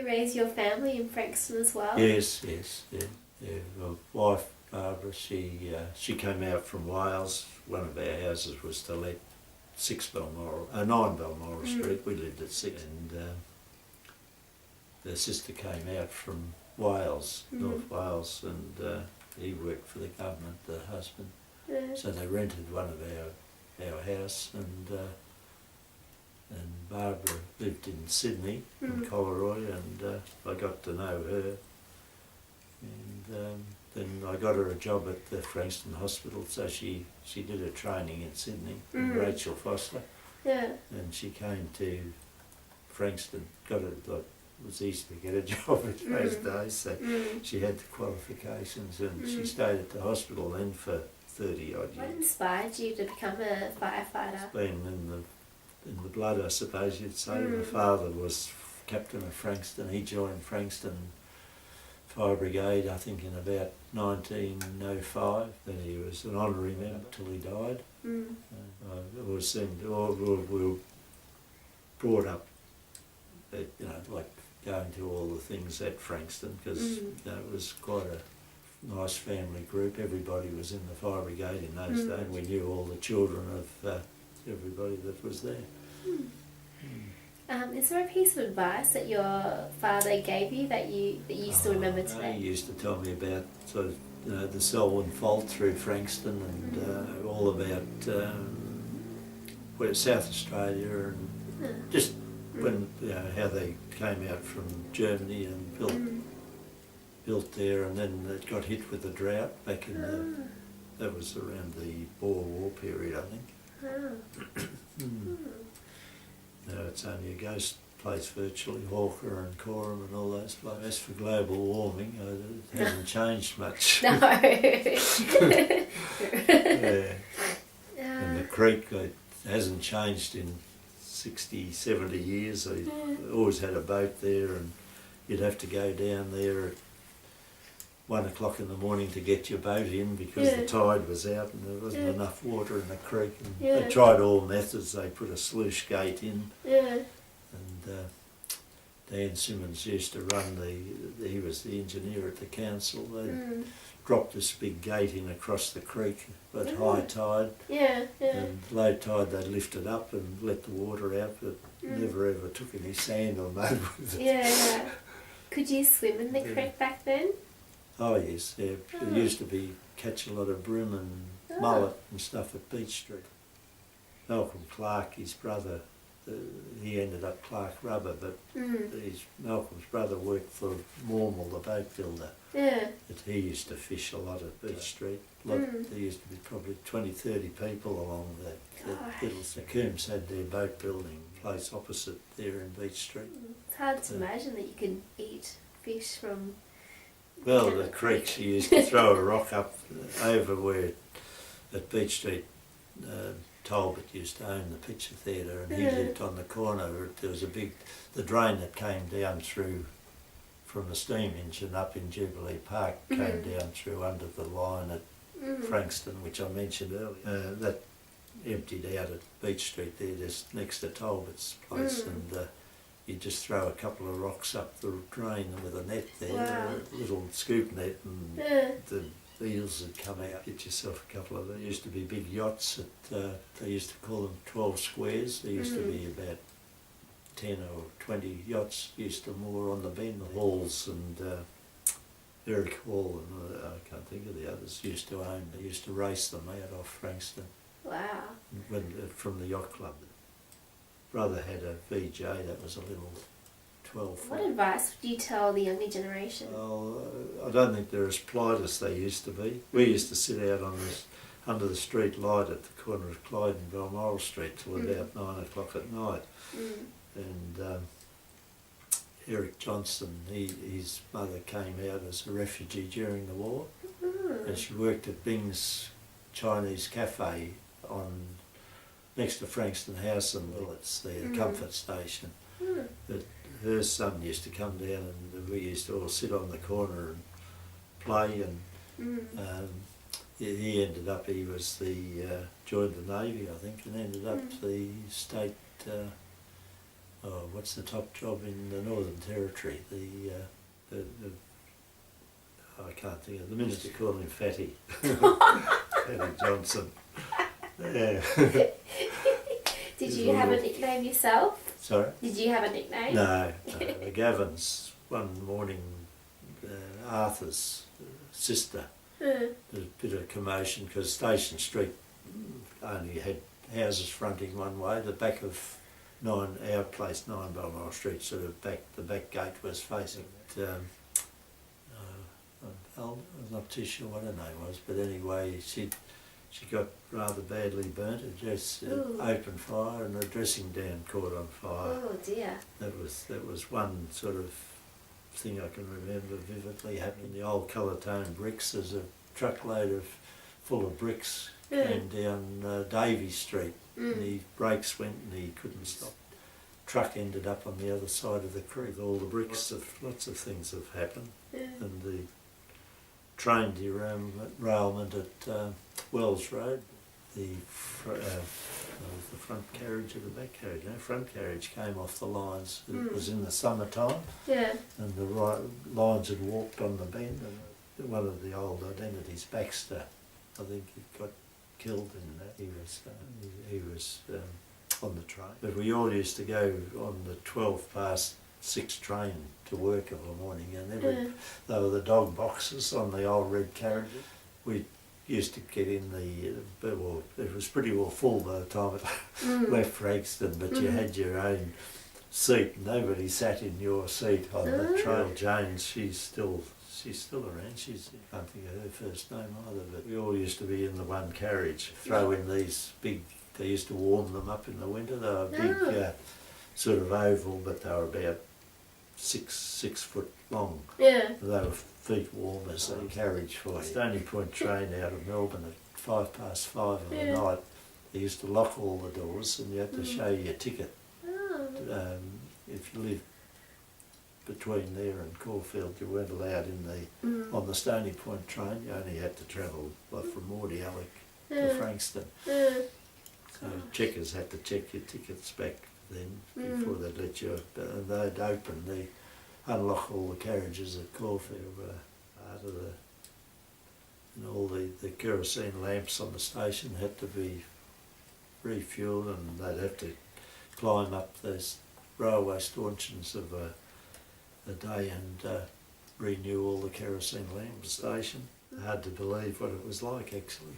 you raise your family in Frankston as well? Yes, yeah. My wife, Barbara, she came out from Wales. One of our houses was to let 9 Balmoral Street. We lived at 6, and the sister came out from Wales, North Wales, and he worked for the government, the husband. So they rented one of our house, and Barbara lived in Sydney, in Coleroy, and I got to know her. And then I got her a job at the Frankston Hospital, so she did her training in Sydney, Rachel Foster. Yeah. And she came to Frankston, it was easy to get a job in those days, so she had the qualifications, and she stayed at the hospital then for 30 odd years. What inspired you to become a firefighter? It's been in the blood, I suppose you'd say. My father was captain of Frankston. He joined Frankston Fire Brigade, I think, in about 1905. Then he was an honorary member till he died. We were brought up, like going to all the things at Frankston, because it was quite a nice family group. Everybody was in the Fire Brigade in those days. We knew all the children of everybody that was there. Is there a piece of advice that your father gave you that you still remember today? He used to tell me about sort of the Selwyn Fault through Frankston, and all about South Australia, and just when how they came out from Germany and built there, and then it got hit with the drought back in that was around the Boer War period, I think. Now it's only a ghost place virtually, Hawker and Coram and all those places. As for global warming, it hasn't changed much. No. And the creek, it hasn't changed in 60, 70 years. I always had a boat there, and you'd have to go down there at 1 o'clock in the morning to get your boat in, because the tide was out and there wasn't enough water in the creek. And they tried all methods. They put a sluice gate in, and Dan Simmons used to run he was the engineer at the council. They dropped this big gate in across the creek at high tide, and low tide they'd lift it up and let the water out, but never ever took any sand or mud with it. Could you swim in the creek back then? Oh yes, there used to catch a lot of bream and mullet and stuff at Beach Street. Malcolm Clark, his brother, he ended up Clark Rubber, but Malcolm's brother worked for Mormal, the boat builder. But he used to fish a lot at Beach Street. There used to be probably 20, 30 people along that little. The Coombs had their boat building place opposite there in Beach Street. It's hard to imagine that you can eat fish from... Well, the creek, she used to throw a rock up over where, at Beach Street, Talbot used to own the picture theatre, and he lived on the corner. There was the drain that came down through from the steam engine up in Jubilee Park, came down through under the line at Frankston, which I mentioned earlier. That emptied out at Beach Street there, just next to Talbot's place, and you just throw a couple of rocks up the drain with a net there, a little scoop net, and the eels would come out. Get yourself a couple of them. There used to be big yachts, they used to call them 12 squares. There used to be about 10 or 20 yachts used to moor on the bend. The Halls and Eric Hall, and I can't think of the others, used to own. They used to race them out off Frankston. Wow. From the yacht club. Brother had a VJ that was a little 12. What advice would you tell the younger generation? Well, I don't think they're as polite as they used to be. We used to sit out under the street light at the corner of Clyde and Balmoral Street till about 9 o'clock at night. And Eric Johnston, his mother came out as a refugee during the war, and she worked at Bing's Chinese Cafe next to Frankston House and Billets, the comfort station. But her son used to come down, and we used to all sit on the corner and play, and he ended up, joined the Navy, I think, and ended up the state oh, what's the top job in the Northern Territory? I can't think of the minister called him Fatty. Fatty Johnson. Yeah. Did you have a nickname yourself? Sorry? Did you have a nickname? No. The Gavins, one morning, Arthur's sister, there was a bit of commotion because Station Street only had houses fronting one way. The back of our place, 9 Balmoral Street, sort of the back gate was facing it. I'm not too sure what her name was, but anyway, she got rather badly burnt. It just opened fire, and her dressing gown caught on fire. Oh dear. That was one sort of thing I can remember vividly happening. The old colour-tone bricks. There's a truckload full of bricks came down Davy Street. And the brakes went and he couldn't stop. Truck ended up on the other side of the creek. All the bricks, lots of things have happened. And the train derailment at Wells Road, the front carriage or the back carriage. No, front carriage came off the lines. It was in the summertime, and the lines had walked on the bend. And one of the old identities, Baxter, I think he got killed in that. He was on the train. But we all used to go on the 6 train to work every morning, and they were the dog boxes on the old red carriages. We used to get in it was pretty well full by the time it left Frankston, but you had your own seat. Nobody sat in your seat on the train. James, she's still around. I can't think of her first name either, but we all used to be in the one carriage. Throw in these big, they used to warm them up in the winter. They were big, sort of oval, but they were about 6 foot long. They were feet warmers, the carriage for Stony Point train out of Melbourne at 5:05 of the night. They used to lock all the doors and you had to show your ticket. If you lived between there and Caulfield, you weren't allowed on the Stony Point train. You only had to travel from Mordialloc to Frankston. So checkers had to check your tickets back then before they'd let you. And they'd unlock all the carriages at Caulfield. Part of all the kerosene lamps on the station had to be refuelled, and they'd have to climb up those railway stanchions of a day and renew all the kerosene lamps at the station. Hard to believe what it was like actually.